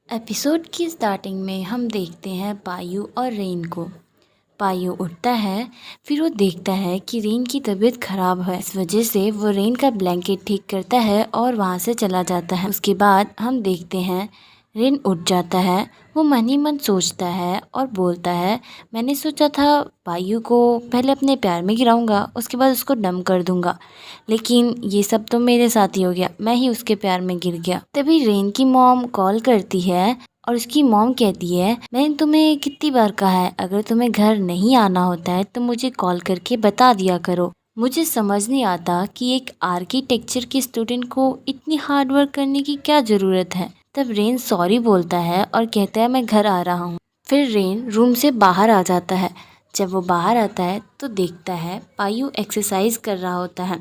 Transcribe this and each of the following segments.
Episode की starting में हम देखते हैं पायू और रेन को। पायू उठता है, फिर वो देखता है कि रेन की तबीयत खराब है। इस वजह से वो रेन का ब्लैंकेट ठीक करता है और वहाँ से चला जाता है। उसके बाद हम देखते हैं रेन उठ जाता है। वो मन ही मन सोचता है और बोलता है, मैंने सोचा था पायू को पहले अपने प्यार में गिराऊंगा, उसके बाद उसको डम कर दूंगा, लेकिन ये सब तो मेरे साथ ही हो गया, मैं ही उसके प्यार में गिर गया। तभी रेन की मॉम कॉल करती है और उसकी मॉम कहती है, मैंने तुम्हें कितनी बार कहा है, अगर तुम्हें घर नहीं आना होता है तो मुझे कॉल करके बता दिया करो। मुझे समझ नहीं आता कि एक आर्किटेक्चर के स्टूडेंट को इतनी हार्ड वर्क करने की क्या ज़रूरत है। तब रेन सॉरी बोलता है और कहता है, मैं घर आ रहा हूँ। फिर रेन रूम से बाहर आ जाता है। जब वो बाहर आता है तो देखता है पायू एक्सरसाइज कर रहा होता है।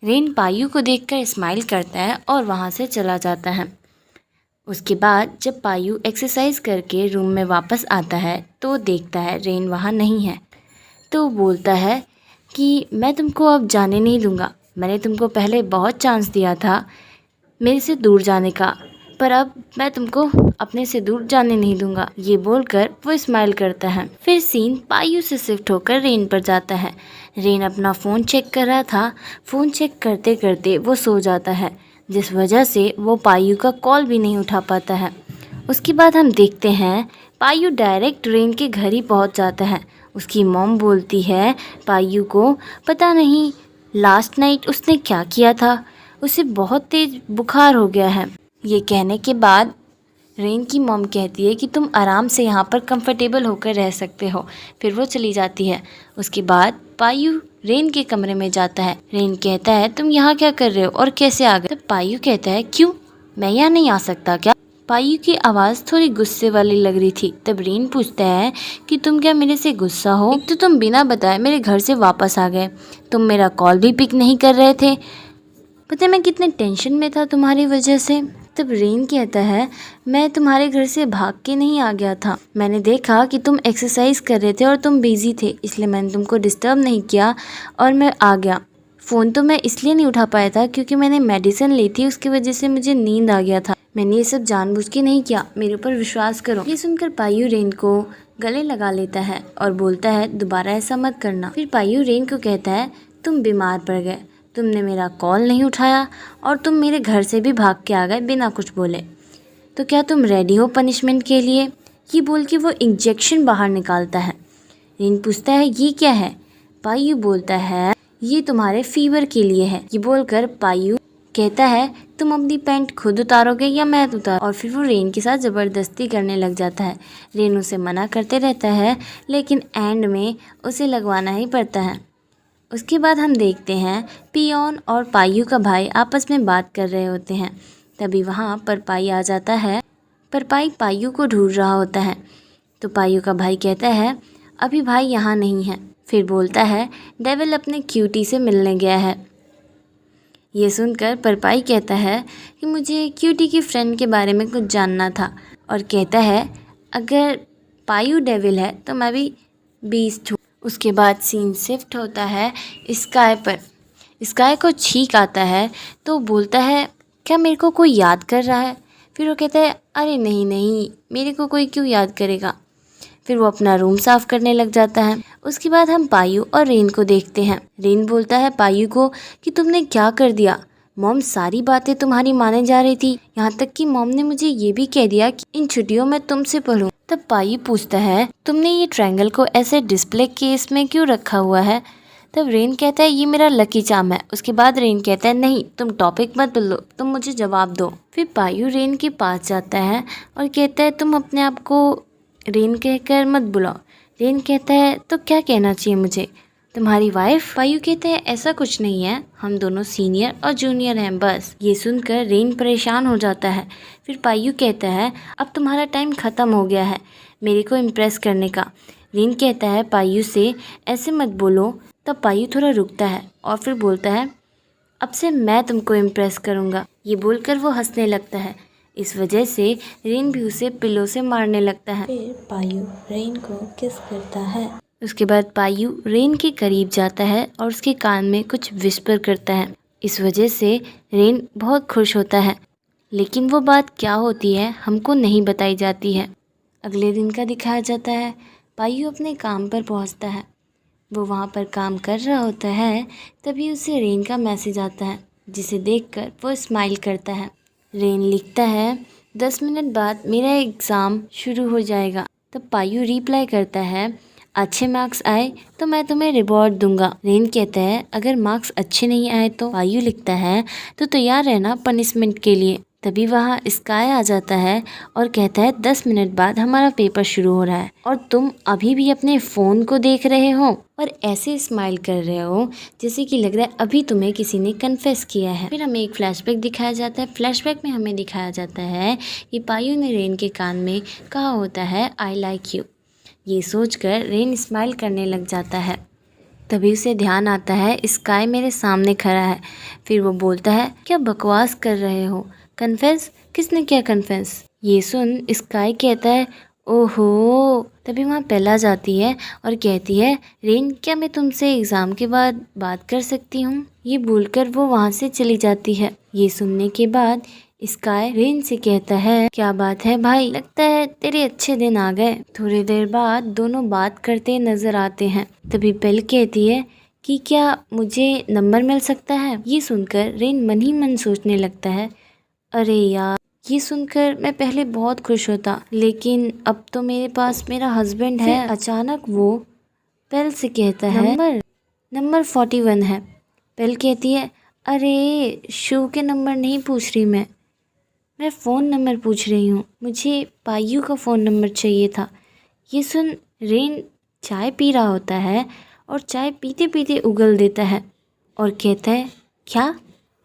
रेन पायू को देखकर स्माइल करता है और वहाँ से चला जाता है। उसके बाद जब पायू एक्सरसाइज करके रूम में वापस आता है तो देखता है रेन वहाँ नहीं है। तो बोलता है कि मैं तुमको अब जाने नहीं दूंगा, मैंने तुमको पहले बहुत चांस दिया था मेरे से दूर जाने का, पर अब मैं तुमको अपने से दूर जाने नहीं दूंगा। ये बोलकर वो स्माइल करता है। फिर सीन पायू से शिफ्ट होकर रेन पर जाता है। रेन अपना फ़ोन चेक कर रहा था। फ़ोन चेक करते करते वो सो जाता है, जिस वजह से वो पायू का कॉल भी नहीं उठा पाता है। उसके बाद हम देखते हैं पायू डायरेक्ट रेन के घर ही पहुंच जाता है। उसकी मॉम बोलती है पायू को, पता नहीं लास्ट नाइट उसने क्या किया था, उसे बहुत तेज बुखार हो गया है। ये कहने के बाद रेन की मॉम कहती है कि तुम आराम से यहाँ पर कंफर्टेबल होकर रह सकते हो। फिर वो चली जाती है। उसके बाद पायू रेन के कमरे में जाता है। रेन कहता है, तुम यहाँ क्या कर रहे हो और कैसे आ गए? तब पायू कहता है, क्यों, मैं यहाँ नहीं आ सकता क्या? पायू की आवाज़ थोड़ी गुस्से वाली लग रही थी। तब रेन पूछता है कि तुम क्या मेरे से गुस्सा हो? एक तो तुम बिना बताए मेरे घर से वापस आ गए, तुम मेरा कॉल भी पिक नहीं कर रहे थे, पता है मैं कितने टेंशन में था तुम्हारी वजह से। तब रेन कहता है, मैं तुम्हारे घर से भाग के नहीं आ गया था, मैंने देखा कि तुम एक्सरसाइज कर रहे थे और तुम बिजी थे, इसलिए मैंने तुमको डिस्टर्ब नहीं किया और मैं आ गया। फ़ोन तो मैं इसलिए नहीं उठा पाया था क्योंकि मैंने मेडिसिन ली थी, उसकी वजह से मुझे नींद आ गया था, मैंने ये सब जानबूझ के नहीं किया, मेरे ऊपर विश्वास करो। ये सुनकर पायू रेन को गले लगा लेता है और बोलता है, दोबारा ऐसा मत करना। फिर पायू रेन को कहता है, तुम बीमार पड़ गए, तुमने मेरा कॉल नहीं उठाया और तुम मेरे घर से भी भाग के आ गए बिना कुछ बोले, तो क्या तुम रेडी हो पनिशमेंट के लिए? ये बोल के वो इंजेक्शन बाहर निकालता है। रेन पूछता है, ये क्या है? पायू बोलता है, ये तुम्हारे फीवर के लिए है। ये बोलकर पायू कहता है, तुम अपनी पैंट खुद उतारोगे या मैं उतार? और फिर वो रेन के साथ ज़बरदस्ती करने लग जाता है। रेन उसे मना करते रहता है, लेकिन एंड में उसे लगवाना ही पड़ता है। उसके बाद हम देखते हैं पियोन और पायू का भाई आपस में बात कर रहे होते हैं। तभी वहाँ पर पाई आ जाता है, पर पायू को ढूंढ रहा होता है। तो पायू का भाई कहता है, अभी भाई यहाँ नहीं है। फिर बोलता है, डेविल अपने क्यूटी से मिलने गया है। ये सुनकर परपाई कहता है कि मुझे क्यूटी की फ्रेंड के बारे में कुछ जानना था, और कहता है, अगर पायू डेविल है तो मैं भी बीस्ट हूँ। उसके बाद सीन शिफ्ट होता है स्काई पर। स्काई को छींक आता है तो बोलता है, क्या मेरे को कोई याद कर रहा है? फिर वो कहता है, अरे नहीं नहीं, मेरे को कोई क्यों याद करेगा। फिर वो अपना रूम साफ करने लग जाता है। उसके बाद हम पायू और रेन को देखते हैं। रेन बोलता है पायू को कि तुमने क्या कर दिया, मॉम सारी बातें तुम्हारी माने जा रही थी, यहाँ तक कि मॉम ने मुझे ये भी कह दिया कि इन छुट्टियों में तुमसे पढ़ूं। तब पायू पूछता है, तुमने ये ट्रायंगल को ऐसे डिस्प्ले केस में क्यों रखा हुआ है? तब रेन कहता है, ये मेरा लकी चार्म है। उसके बाद रेन कहता है, नहीं तुम टॉपिक मत बदलो, तुम मुझे जवाब दो। फिर पायू रेन के पास जाता है और कहता है, तुम अपने आप को रेन कहकर मत बुलाओ। रेन कहता है, तो क्या कहना चाहिए मुझे, तुम्हारी वाइफ? पायू कहते हैं, ऐसा कुछ नहीं है, हम दोनों सीनियर और जूनियर हैं बस। ये सुनकर रेन परेशान हो जाता है। फिर पायू कहता है, अब तुम्हारा टाइम ख़त्म हो गया है मेरे को इम्प्रेस करने का। रेन कहता है पायू से, ऐसे मत बोलो। तब पायू थोड़ा रुकता है और फिर बोलता है, अब से मैं तुमको इम्प्रेस करूँगा। ये बोलकर वो हंसने लगता है। इस वजह से रेन भी उसे पिलो से मारने लगता है। फिर पायू रेन को किस करता है। उसके बाद पायू रेन के करीब जाता है और उसके कान में कुछ विस्पर करता है। इस वजह से रेन बहुत खुश होता है, लेकिन वो बात क्या होती है हमको नहीं बताई जाती है। अगले दिन का दिखाया जाता है। पायू अपने काम पर पहुंचता है। वो वहाँ पर काम कर रहा होता है, तभी उसे रेन का मैसेज आता है, जिसे देखकर वो स्माइल करता है। रेन लिखता है, 10 मिनट बाद मेरा एग्ज़ाम शुरू हो जाएगा। तब पायू रिप्लाई करता है, अच्छे मार्क्स आए तो मैं तुम्हें रिवॉर्ड दूंगा। रेन कहता है, अगर मार्क्स अच्छे नहीं आए तो? पायू लिखता है, तो तैयार रहना पनिशमेंट के लिए। तभी वहाँ स्काई आ जाता है और कहता है, 10 मिनट बाद हमारा पेपर शुरू हो रहा है और तुम अभी भी अपने फ़ोन को देख रहे हो और ऐसे स्माइल कर रहे हो जैसे कि लग रहा है अभी तुम्हें किसी ने कन्फेस किया है। फिर हमें एक फ्लैशबैक दिखाया जाता है। फ्लैशबैक में हमें दिखाया जाता है कि पायू ने रेन के कान में कहा होता है, आई लाइक यू। ये सोचकर रेन स्माइल करने लग जाता है। तभी उसे ध्यान आता है, स्काई मेरे सामने खड़ा है। फिर वो बोलता है, क्या बकवास कर रहे हो? कन्फेस? किसने किया कन्फेस? ये सुन स्काई कहता है, ओहो। तभी वहाँ पेला जाती है और कहती है, रेन क्या मैं तुमसे एग्ज़ाम के बाद बात कर सकती हूँ? ये बोलकर वो वहाँ से चली जाती है। ये सुनने के बाद स्काई रेन से कहता है, क्या बात है भाई, लगता है तेरे अच्छे दिन आ गए। थोड़ी देर बाद दोनों बात करते नजर आते हैं। तभी पेल कहती है कि क्या मुझे नंबर मिल सकता है? ये सुनकर रेन मन ही मन सोचने लगता है, अरे यार, ये सुनकर मैं पहले बहुत खुश होता, लेकिन अब तो मेरे पास मेरा हस्बैंड है। अचानक वो पेल से कहता है, नंबर 41 है। पेल कहती है, अरे शो के नंबर नहीं पूछ रही मैं फ़ोन नंबर पूछ रही हूँ। मुझे पायू का फ़ोन नंबर चाहिए था। ये सुन रेन चाय पी रहा होता है और चाय पीते पीते उगल देता है और कहता है, क्या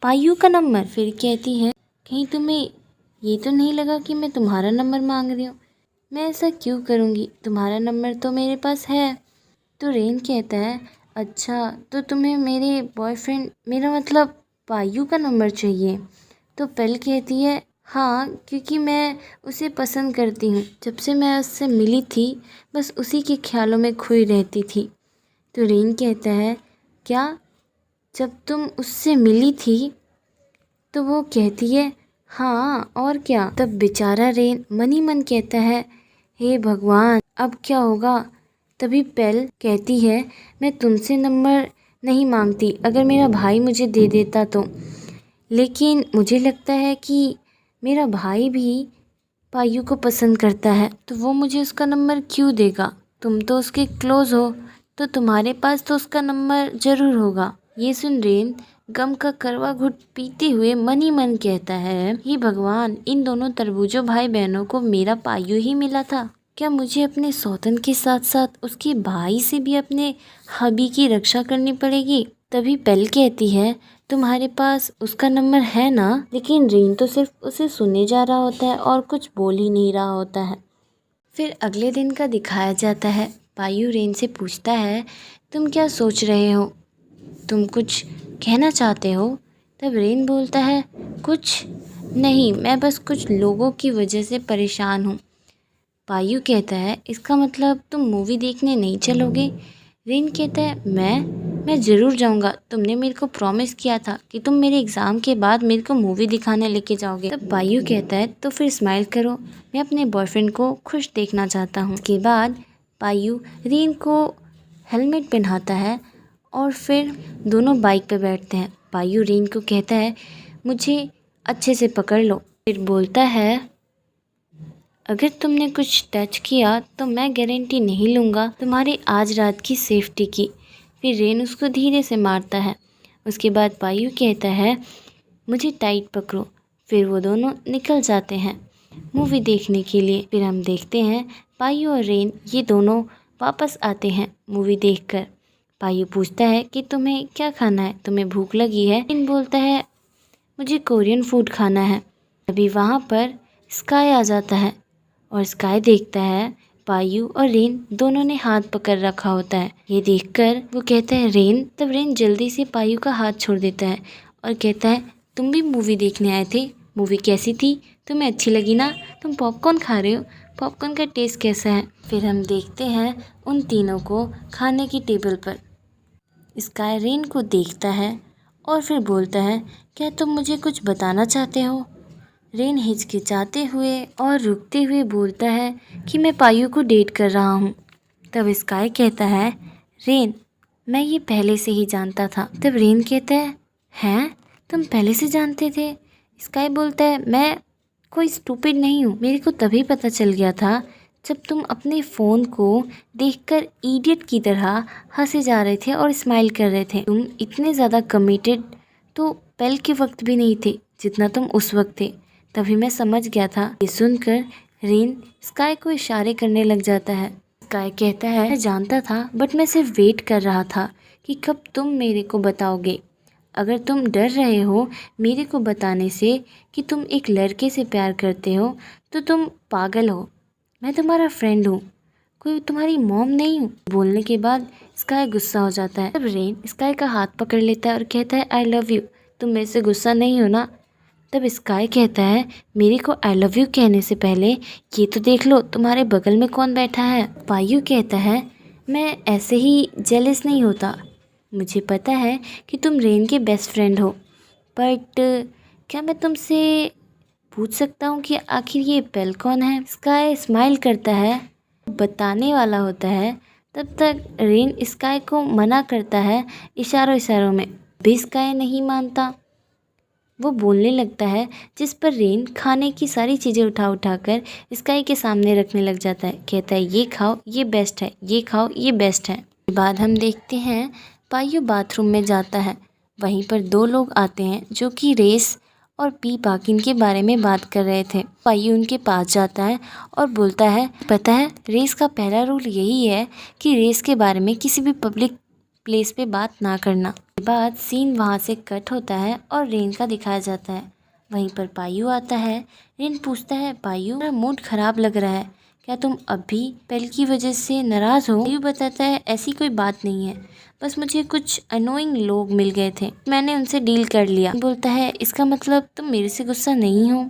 पायू का नंबर? फिर कहती है, कहीं तुम्हें ये तो नहीं लगा कि मैं तुम्हारा नंबर मांग रही हूँ? मैं ऐसा क्यों करूँगी, तुम्हारा नंबर तो मेरे पास है। तो रेन कहता है, अच्छा तो तुम्हें मेरे बॉयफ्रेंड, मेरा मतलब पायू का नंबर चाहिए? तो पेल कहती है, हाँ, क्योंकि मैं उसे पसंद करती हूँ। जब से मैं उससे मिली थी बस उसी के ख्यालों में खोई रहती थी। तो रेन कहता है, क्या जब तुम उससे मिली थी? तो वो कहती है, हाँ और क्या। तब बेचारा रेन मन ही मन कहता है, हे भगवान, अब क्या होगा। तभी पेल कहती है, मैं तुमसे नंबर नहीं मांगती, अगर मेरा भाई मुझे दे देता तो। लेकिन मुझे लगता है कि मेरा भाई भी पायू को पसंद करता है, तो वो मुझे उसका नंबर क्यों देगा? तुम तो उसके क्लोज़ हो, तो तुम्हारे पास तो उसका नंबर ज़रूर होगा। ये सुन रेन गम का करवा घुट पीते हुए मन ही मन कहता है, हे भगवान, इन दोनों तरबूजों भाई बहनों को मेरा पायू ही मिला था। क्या मुझे अपने सौतन के साथ साथ उसके भाई से भी अपने हबी की रक्षा करनी पड़ेगी? तभी पेल कहती है, तुम्हारे पास उसका नंबर है ना? लेकिन रेन तो सिर्फ उसे सुने जा रहा होता है और कुछ बोल ही नहीं रहा होता है। फिर अगले दिन का दिखाया जाता है। पायू रेन से पूछता है, तुम क्या सोच रहे हो? तुम कुछ कहना चाहते हो? तब रेन बोलता है, कुछ नहीं, मैं बस कुछ लोगों की वजह से परेशान हूँ। पायू कहता है, इसका मतलब तुम मूवी देखने नहीं चलोगे? रेन कहता है, मैं ज़रूर जाऊंगा। तुमने मेरे को प्रॉमिस किया था कि तुम मेरे एग्ज़ाम के बाद मेरे को मूवी दिखाने लेके जाओगे। तब पायू कहता है, तो फिर स्माइल करो, मैं अपने बॉयफ्रेंड को खुश देखना चाहता हूँ। उसके बाद पायू रेन को हेलमेट पहनाता है और फिर दोनों बाइक पर बैठते हैं। पायू रेन को कहता है, मुझे अच्छे से पकड़ लो। फिर बोलता है, अगर तुमने कुछ टच किया तो मैं गारंटी नहीं लूँगा तुम्हारी आज रात की सेफ्टी की। फिर रेन उसको धीरे से मारता है। उसके बाद पायू कहता है, मुझे टाइट पकड़ो। फिर वो दोनों निकल जाते हैं मूवी देखने के लिए। फिर हम देखते हैं पायू और रेन ये दोनों वापस आते हैं मूवी देखकर। पायू पूछता है कि तुम्हें क्या खाना है, तुम्हें भूख लगी है? रेन बोलता है, मुझे कोरियन फूड खाना है। अभी वहाँ पर स्काई आ जाता है और स्काई देखता है पायू और रेन दोनों ने हाथ पकड़ रखा होता है। ये देखकर वो कहता है, रेन। तब रेन जल्दी से पायू का हाथ छोड़ देता है और कहता है, तुम भी मूवी देखने आए थे? मूवी कैसी थी? तुम्हें अच्छी लगी ना? तुम पॉपकॉर्न खा रहे हो? पॉपकॉर्न का टेस्ट कैसा है। फिर हम देखते हैं उन तीनों को खाने की टेबल पर। स्काई रेन को देखता है और फिर बोलता है, क्या तुम मुझे कुछ बताना चाहते हो। रेन हिचकिचाते हुए और रुकते हुए बोलता है कि मैं पायु को डेट कर रहा हूँ। तब स्काई कहता है, रेन मैं ये पहले से ही जानता था। तब रेन कहता है, हैं तुम पहले से जानते थे। स्काई बोलता है, मैं कोई स्टूपिड नहीं हूँ, मेरे को तभी पता चल गया था जब तुम अपने फ़ोन को देखकर इडियट की तरह हंसे जा रहे थे और स्माइल कर रहे थे। तुम इतने ज़्यादा कमिटेड तो पल के वक्त भी नहीं थे जितना तुम उस वक्त थे, तभी मैं समझ गया था। ये सुनकर रेन स्काई को इशारे करने लग जाता है। स्काई कहता है, मैं जानता था बट मैं सिर्फ वेट कर रहा था कि कब तुम मेरे को बताओगे। अगर तुम डर रहे हो मेरे को बताने से कि तुम एक लड़के से प्यार करते हो तो तुम पागल हो। मैं तुम्हारा फ्रेंड हूँ, कोई तुम्हारी मॉम नहीं हूँ। बोलने के बाद स्काई गुस्सा हो जाता है। तब रेन स्काई का हाथ पकड़ लेता है और कहता है, आई लव यू, तुम मेरे से गुस्सा नहीं हो ना। तब स्काई कहता है, मेरे को आई लव यू कहने से पहले ये तो देख लो तुम्हारे बगल में कौन बैठा है। पायु कहता है, मैं ऐसे ही जेलस नहीं होता, मुझे पता है कि तुम रेन के बेस्ट फ्रेंड हो, बट क्या मैं तुमसे पूछ सकता हूँ कि आखिर ये पेल कौन है। स्काई स्माइल करता है, बताने वाला होता है। तब तक रेन स्काई को मना करता है इशारों इशारों में, भी स्काई नहीं मानता। वो बोलने लगता है जिस पर रेन खाने की सारी चीज़ें उठा कर स्काई के सामने रखने लग जाता है। कहता है, ये खाओ ये बेस्ट है, ये खाओ ये बेस्ट है। उसके बाद हम देखते हैं पायु बाथरूम में जाता है। वहीं पर दो लोग आते हैं जो कि रेस और पी पाकिन के बारे में बात कर रहे थे। पायु उनके पास जाता है और बोलता है, पता है रेस का पहला रूल यही है कि रेस के बारे में किसी भी पब्लिक प्लेस पे बात ना करना। उसके बाद सीन वहाँ से कट होता है और रेन का दिखाया जाता है। वहीं पर पायु आता है। रेन पूछता है, पायु मेरा मूड खराब लग रहा है, क्या तुम अभी पेल की वजह से नाराज़ हो। पायु बताता है, ऐसी कोई बात नहीं है, बस मुझे कुछ अनोइंग लोग मिल गए थे, मैंने उनसे डील कर लिया। बोलता है, इसका मतलब तुम मेरे से गुस्सा नहीं हो।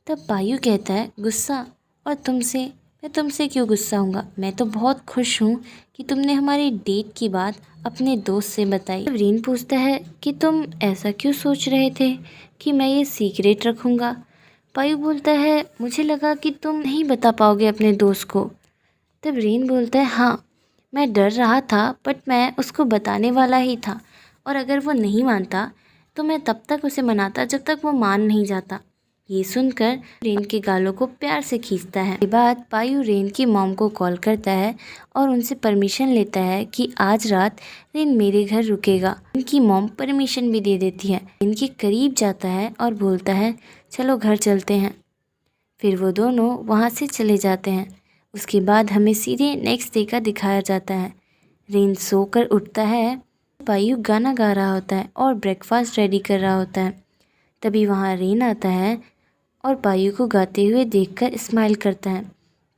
तब पायु कहता है, गुस्सा और तुमसे, मैं तुमसे क्यों गुस्सा हूँगा, मैं तो बहुत खुश हूँ कि तुमने हमारी डेट की बात अपने दोस्त से बताई। रेन पूछता है कि तुम ऐसा क्यों सोच रहे थे कि मैं ये सीक्रेट रखूँगा। पायु बोलता है, मुझे लगा कि तुम नहीं बता पाओगे अपने दोस्त को। तब रेन बोलता है, हाँ मैं डर रहा था बट मैं उसको बताने वाला ही था, और अगर वो नहीं मानता तो मैं तब तक उसे मनाता जब तक वो मान नहीं जाता। ये सुनकर रेन के गालों को प्यार से खींचता है। इसके बाद पायु रेन की मॉम को कॉल करता है और उनसे परमिशन लेता है कि आज रात रेन मेरे घर रुकेगा। इनकी मॉम परमिशन भी दे देती है। इनके करीब जाता है और बोलता है, चलो घर चलते हैं। फिर वो दोनों वहाँ से चले जाते हैं। उसके बाद हमें सीधे नेक्स्ट डे का दिखाया जाता है। रेन सोकर उठता है, पायु गाना गा रहा होता है और ब्रेकफास्ट रेडी कर रहा होता है। तभी वहाँ रेन आता है और पायु को गाते हुए देखकर स्माइल करता है।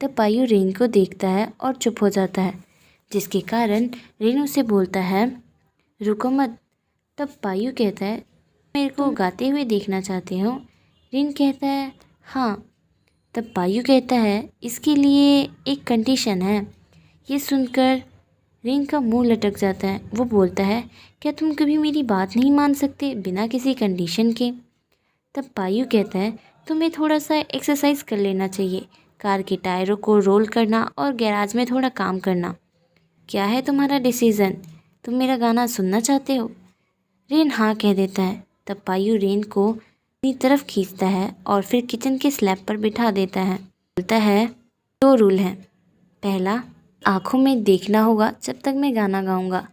तब पायु रेन को देखता है और चुप हो जाता है, जिसके कारण रेन उसे बोलता है, रुको मत। तब पायु कहता है, मेरे को गाते हुए देखना चाहते हो। रेन कहता है, हाँ। तब पायु कहता है, इसके लिए एक कंडीशन है। ये सुनकर रेन का मुंह लटक जाता है। वो बोलता है, क्या तुम कभी मेरी बात नहीं मान सकते बिना किसी कंडीशन के। तब पायु कहता है, तुम्हें थोड़ा सा एक्सरसाइज कर लेना चाहिए, कार के टायरों को रोल करना और गैराज में थोड़ा काम करना। क्या है तुम्हारा डिसीज़न, तुम मेरा गाना सुनना चाहते हो। रेन हाँ कह देता है। तब पायु रेन को अपनी तरफ खींचता है और फिर किचन के स्लैब पर बिठा देता है। बोलता है, दो रूल हैं, पहला आँखों में देखना होगा जब तक मैं गाना गाऊंगा,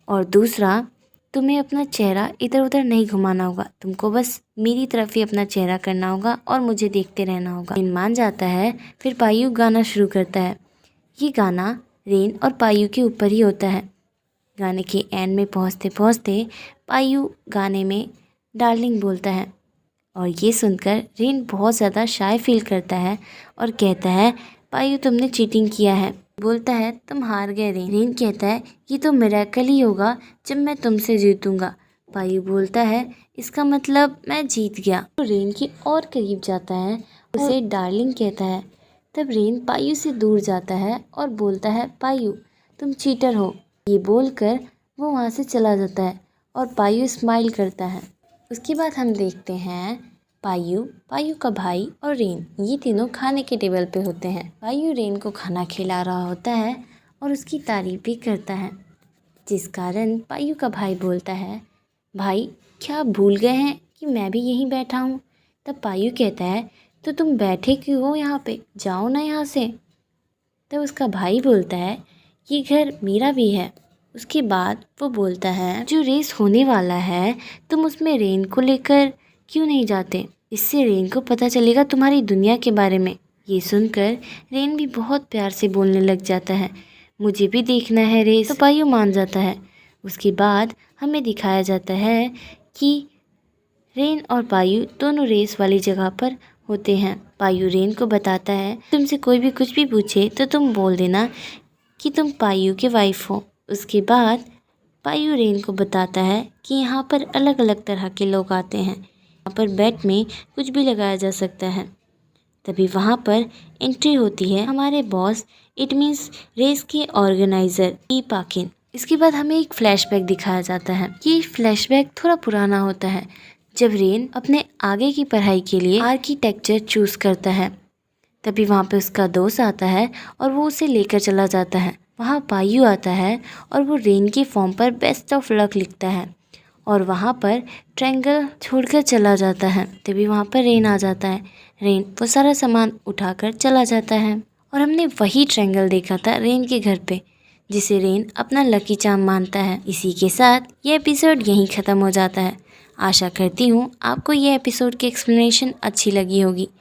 और दूसरा तुम्हें अपना चेहरा इधर उधर नहीं घुमाना होगा, तुमको बस मेरी तरफ ही अपना चेहरा करना होगा और मुझे देखते रहना होगा। रेन मान जाता है। फिर पायु गाना शुरू करता है। ये गाना रेन और पायु के ऊपर ही होता है। गाने के एंड में पहुँचते पहुँचते पायु गाने में डार्लिंग बोलता है, और ये सुनकर रेन बहुत ज़्यादा शाय फील करता है और कहता है, पायु तुमने चीटिंग किया है। बोलता है, तुम हार गए रेन। रेन कहता है, ये तो मिरेकल ही होगा जब मैं तुमसे जीतूंगा। पायु बोलता है, इसका मतलब मैं जीत गया। तो रेन के और करीब जाता है उसे डार्लिंग कहता है। तब रेन पायु से दूर जाता है और बोलता है, पायु तुम चीटर हो। ये बोलकर वो वहाँ से चला जाता है और पायु स्माइल करता है। उसके बाद हम देखते हैं पायु, पायु का भाई और रेन, ये तीनों खाने के टेबल पे होते हैं। पायु रेन को खाना खिला रहा होता है और उसकी तारीफ भी करता है, जिस कारण पायु का भाई बोलता है, भाई क्या आप भूल गए हैं कि मैं भी यहीं बैठा हूँ। तब पायु कहता है, तो तुम बैठे क्यों हो यहाँ पे, जाओ ना यहाँ से। तब उसका भाई बोलता है, ये घर मेरा भी है। उसके बाद वो बोलता है, जो रेस होने वाला है तुम उसमें रेन को लेकर क्यों नहीं जाते, इससे रेन को पता चलेगा तुम्हारी दुनिया के बारे में। ये सुनकर रेन भी बहुत प्यार से बोलने लग जाता है, मुझे भी देखना है रेस। तो पायु मान जाता है। उसके बाद हमें दिखाया जाता है कि रेन और पायु दोनों रेस वाली जगह पर होते हैं। पायु रेन को बताता है, तुमसे कोई भी कुछ भी पूछे तो तुम बोल देना कि तुम पायु के वाइफ हो। उसके बाद पायु रेन को बताता है कि यहाँ पर अलग अलग तरह के लोग आते हैं, यहाँ पर बेड में कुछ भी लगाया जा सकता है। तभी वहाँ पर एंट्री होती है हमारे बॉस, इट मीन्स रेस के ऑर्गेनाइज़र ई पाकिन। इसके बाद हमें एक फ्लैशबैक दिखाया जाता है। ये फ्लैशबैक थोड़ा पुराना होता है, जब रेन अपने आगे की पढ़ाई के लिए आर्किटेक्चर चूज़ करता है। तभी वहाँ पे उसका दोस्त आता है और वो उसे लेकर चला जाता है। वहाँ पायु आता है और वो रेन के फॉर्म पर बेस्ट ऑफ लक लिखता है और वहाँ पर ट्रायंगल छोड़कर चला जाता है। तभी वहाँ पर रेन आ जाता है। रेन वो सारा सामान उठाकर चला जाता है और हमने वही ट्रायंगल देखा था रेन के घर पे, जिसे रेन अपना लकी चार्म मानता है। इसी के साथ ये एपिसोड यहीं ख़त्म हो जाता है। आशा करती हूँ आपको ये एपिसोड की एक्सप्लेनेशन अच्छी लगी होगी।